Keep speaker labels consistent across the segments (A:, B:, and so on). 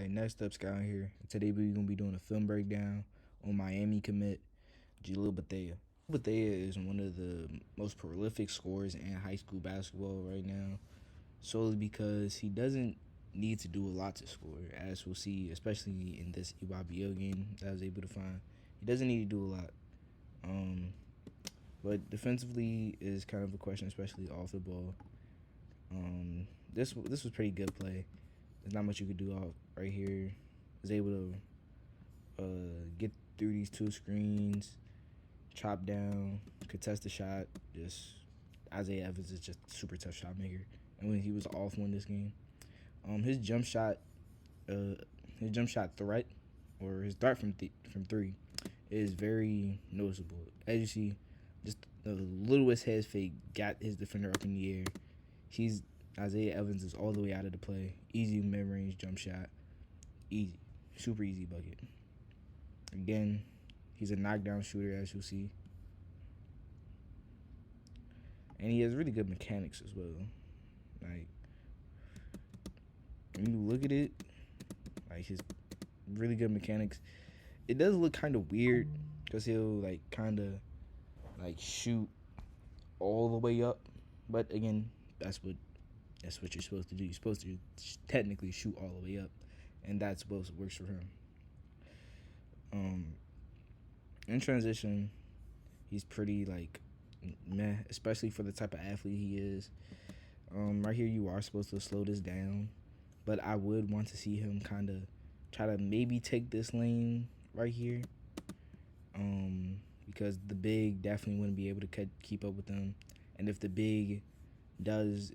A: Alright, next up, Scout here. Today we're gonna be doing a film breakdown on Miami commit Jalil Bethea. Bethea is one of the most prolific scorers in high school basketball right now, solely because he doesn't need to do a lot to score, as we'll see, especially in this EYBL game that I was able to find. He doesn't need to do a lot, but defensively is kind of a question, especially off the ball. This was pretty good play. There's not much you could do off right here. Was able to get through these two screens, chop down, contest the shot. Just Isaiah Evans is just a super tough shot maker. And when he was off one this game, his jump shot threat or his dart from three is very noticeable. As you see, just the littlest head fake got his defender up in the air. Isaiah Evans is all the way out of the play. Easy mid-range jump shot. Easy. Super easy bucket. Again, he's a knockdown shooter, as you'll see. And he has really good mechanics as well. Like, when you look at it, like his really good mechanics, it does look kind of weird because he'll like kind of like shoot all the way up. But again, that's what you're supposed to do. You're supposed to technically shoot all the way up, and that's what works for him. In transition, he's pretty like meh, especially for the type of athlete he is. Right here, you are supposed to slow this down, but I would want to see him kind of try to maybe take this lane right here, because the big definitely wouldn't be able to keep up with them, and if the big does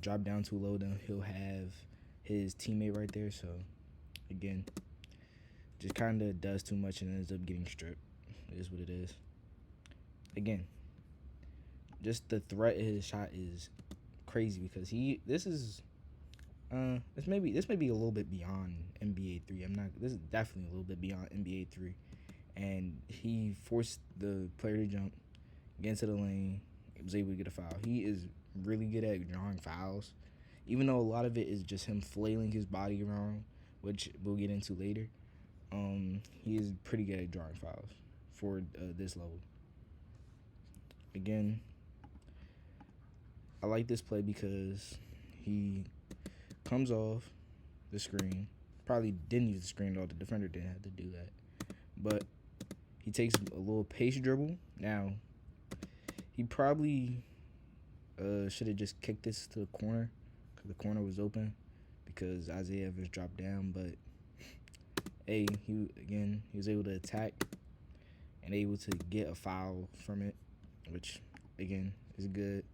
A: drop down too low, then he'll have his teammate right there. So again, just kind of does too much and ends up getting stripped. It is what it is. Again, just the threat of his shot is crazy because this may be a little bit beyond NBA 3. This is definitely a little bit beyond NBA 3, and he forced the player to jump, get into the lane, was able to get a foul. He is really good at drawing fouls, even though a lot of it is just him flailing his body around, which we'll get into later. He is pretty good at drawing fouls for this level. Again, I like this play because he comes off the screen. Probably didn't use the screen at all. The defender didn't have to do that. But he takes a little pace dribble. Now, he probably should have just kicked this to the corner because the corner was open because Isaiah Evans dropped down. But, he was able to attack and able to get a foul from it, which, again, is good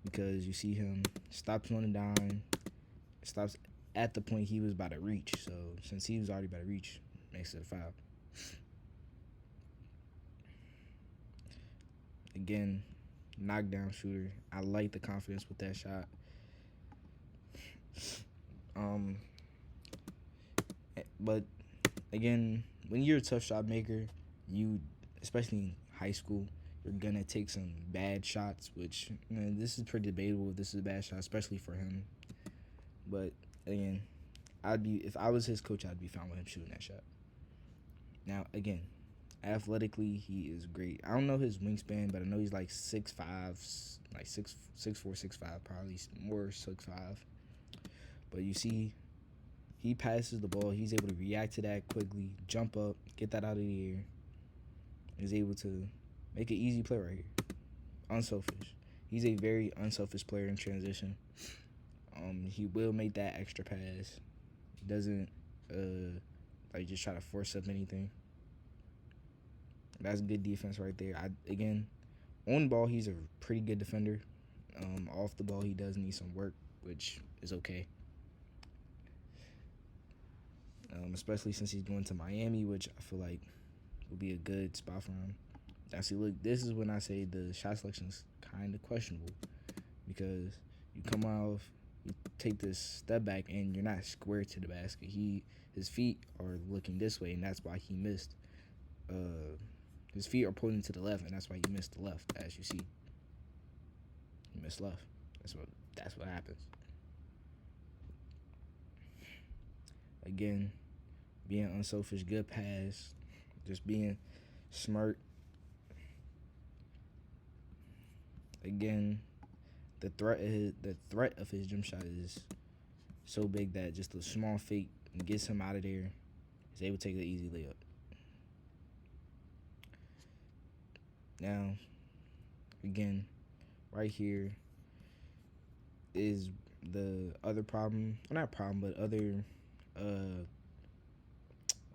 A: because you see him stops on a dime, stops at the point he was about to reach. So since he was already about to reach, makes it a foul. Again, knockdown shooter. I like the confidence with that shot. But again, when you're a tough shot maker, especially in high school, you're gonna take some bad shots, which this is pretty debatable if this is a bad shot, especially for him. But again, if I was his coach, I'd be fine with him shooting that shot. Now again, athletically, he is great. I don't know his wingspan, but I know he's like 6'5", like 6'4", 6'5", probably more 6'5". But you see, he passes the ball. He's able to react to that quickly, jump up, get that out of the air. He's able to make an easy play right here. Unselfish. He's a very unselfish player in transition. He will make that extra pass. He doesn't just try to force up anything. That's good defense right there. On ball, he's a pretty good defender. Off the ball, he does need some work, which is okay. Especially since he's going to Miami, which I feel like will be a good spot for him. Actually, look, this is when I say the shot selection is kind of questionable because you come off, you take this step back, and you're not square to the basket. His feet are looking this way, and that's why he missed. His feet are pointing to the left, and that's why he missed the left, as you see. He missed left. That's what happens. Again, being unselfish, good pass, just being smart. Again, the threat of his jump shot is so big that just a small fake gets him out of there. He's able to take the easy layup. Now, again, right here is the other problem. Well, not problem, but other uh,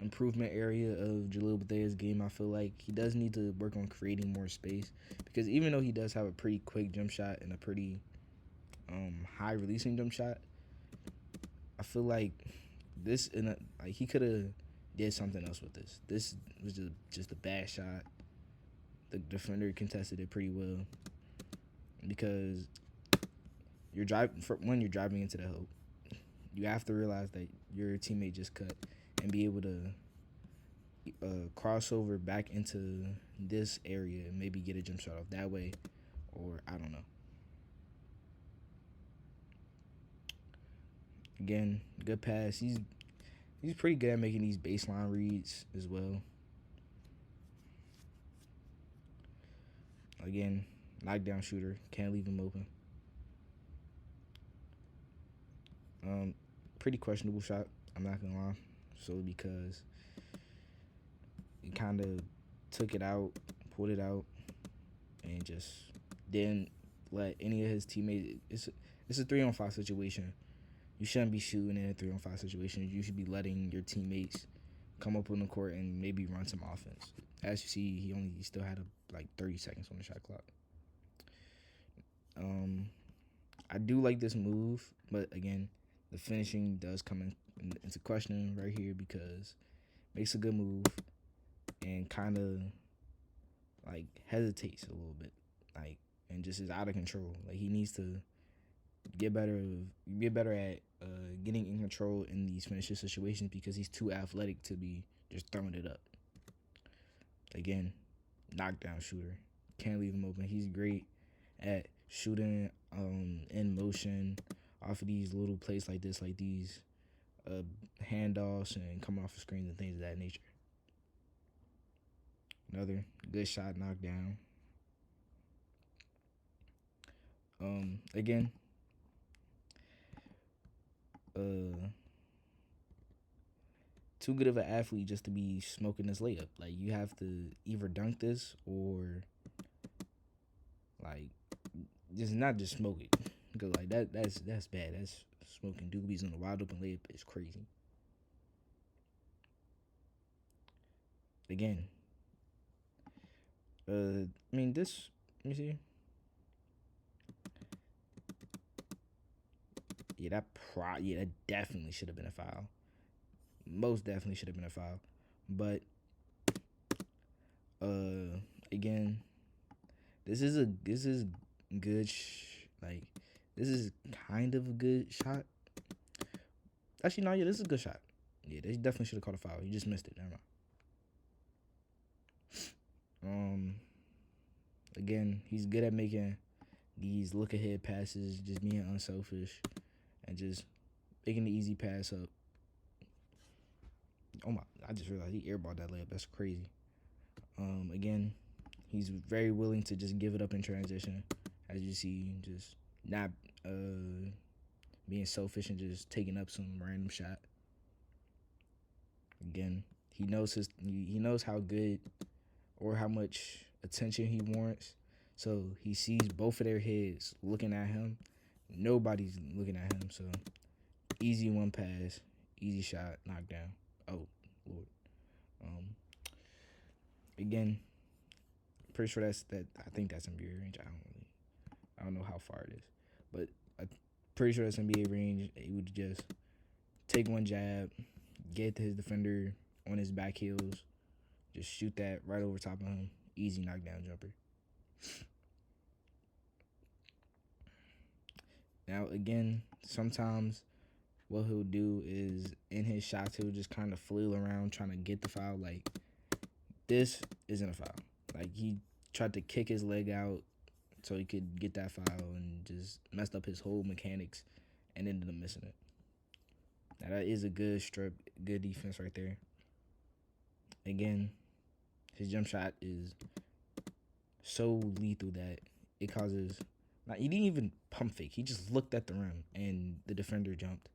A: improvement area of Jalil Bethea's game. I feel like he does need to work on creating more space, because even though he does have a pretty quick jump shot and a pretty high releasing jump shot, I feel like like he could have did something else with this. This was just a bad shot. The defender contested it pretty well, because you're driving into the hoop. You have to realize that your teammate just cut and be able to cross over back into this area and maybe get a jump shot off that way, or I don't know. Again, good pass. He's pretty good at making these baseline reads as well. Again, knockdown shooter. Can't leave him open. Pretty questionable shot. I'm not gonna lie. Solely because he kind of took it out, pulled it out, and just didn't let any of his teammates. It's a 3-on-5 situation. You shouldn't be shooting in a 3-on-5 situation. You should be letting your teammates come up on the court and maybe run some offense. As you see, he still had like 30 seconds on the shot clock. I do like this move, but again, the finishing does come into question right here, because makes a good move and kind of like hesitates a little bit, like, and just is out of control. Like, he needs to get better at getting in control in these finishing situations, because he's too athletic to be just throwing it up. Again, knockdown shooter. Can't leave him open. He's great at shooting in motion off of these little plays like this, like these handoffs and coming off the screens and things of that nature. Another good shot, knockdown. Again, too good of an athlete just to be smoking this layup. Like, you have to either dunk this or like just not just smoke it, because like that's bad. That's smoking doobies on a wide open layup is crazy. Again, I mean this. Let me see. Yeah, that definitely should have been a foul. Most definitely should have been a foul. But again, this is good. Like, this is kind of a good shot. Actually, no, yeah, this is a good shot. Yeah, they definitely should have caught a foul. You just missed it. Never mind. Again, he's good at making these look ahead passes, just being unselfish, and just making the easy pass up. Oh my! I just realized he airballed that layup. That's crazy. Again, he's very willing to just give it up in transition, as you see, just not being selfish and just taking up some random shot. Again, he knows how good or how much attention he warrants. So he sees both of their heads looking at him. Nobody's looking at him. So easy one pass, easy shot, knockdown. Oh Lord. Again, pretty sure that. I think that's NBA range. I don't know how far it is, but I'm pretty sure that's NBA range. He would just take one jab, get to his defender on his back heels, just shoot that right over top of him. Easy knockdown jumper. Now, again, sometimes what he'll do is in his shots, he'll just kind of flail around trying to get the foul. Like, this isn't a foul. Like, he tried to kick his leg out so he could get that foul and just messed up his whole mechanics and ended up missing it. Now that is a good strip, good defense right there. Again, his jump shot is so lethal that it causes. Now he didn't even pump fake. He just looked at the rim and the defender jumped.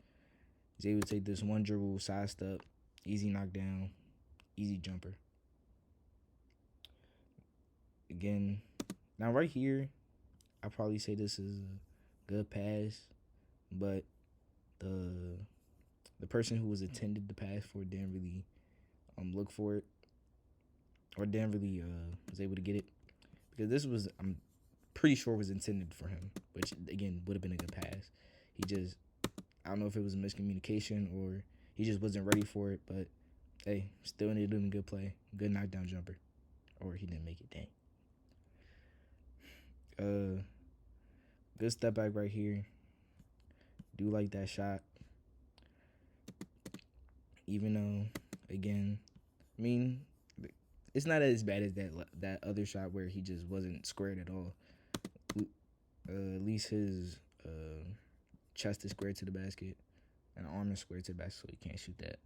A: He's able to take this one dribble, side step, easy knockdown, easy jumper. Again, now right here, I probably say this is a good pass, but the the person who was intended to pass for it didn't really look for it, or didn't really was able to get it, because this was, I'm pretty sure, was intended for him, which again would have been a good pass. He just, I don't know if it was a miscommunication or he just wasn't ready for it, but hey, still ended up in a good play, good knockdown jumper, or he didn't make it. Dang. Good step back right here. Do like that shot, even though, again, I mean, it's not as bad as that other shot where he just wasn't squared at all. At least his chest is squared to the basket and arm is squared to the basket, so he can't shoot that.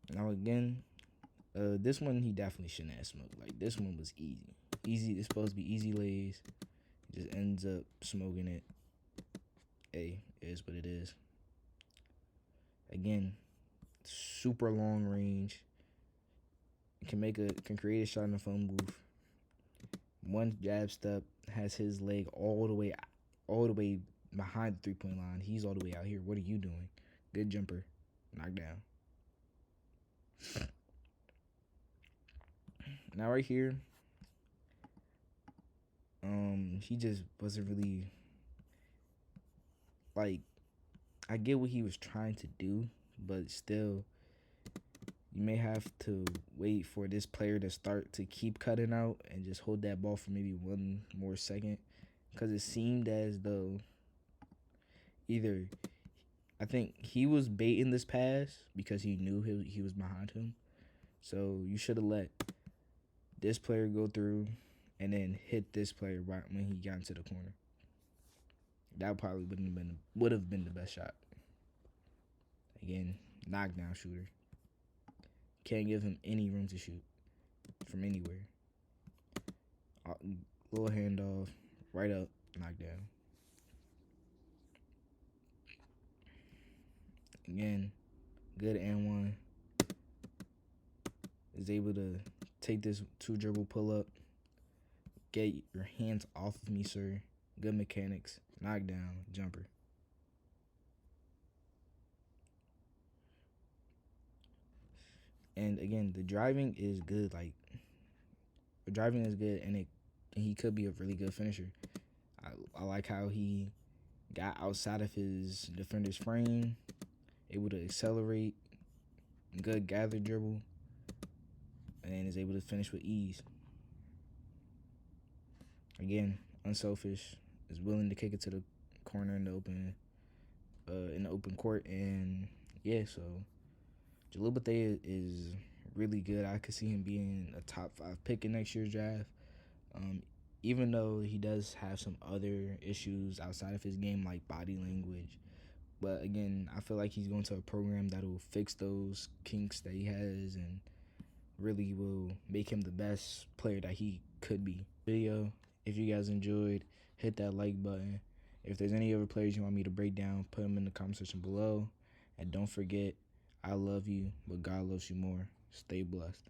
A: Now again, this one he definitely shouldn't have smoked. Like, this one was easy. Easy. It's supposed to be easy lays. He just ends up smoking it. Hey, it is what it is. Again, super long range. Can create a shot in the phone booth. One jab step has his leg all the way behind the 3-point line. He's all the way out here. What are you doing? Good jumper, knockdown. Now right here, he just wasn't really, like, I get what he was trying to do, but still, you may have to wait for this player to start to keep cutting out and just hold that ball for maybe one more second, because it seemed as though either, I think he was baiting this pass because he knew he was behind him. So you should have let this player go through and then hit this player right when he got into the corner. That probably would have been the best shot. Again, knockdown shooter. Can't give him any room to shoot from anywhere. Little handoff, right up, knockdown. Again, good and one. Is able to take this 2-dribble pull up. Get your hands off of me, sir. Good mechanics. Knockdown, jumper. And again, the driving is good. Like, the driving is good, and he could be a really good finisher. I like how he got outside of his defender's frame, able to accelerate, good gather dribble, and is able to finish with ease. Again, unselfish, is willing to kick it to the corner in the open court, and yeah, so Jalil Bethea is really good. I could see him being a top 5 pick in next year's draft. Even though he does have some other issues outside of his game, like body language. But again, I feel like he's going to a program that will fix those kinks that he has and really will make him the best player that he could be. Video, if you guys enjoyed, hit that like button. If there's any other players you want me to break down, put them in the comment section below. And don't forget, I love you, but God loves you more. Stay blessed.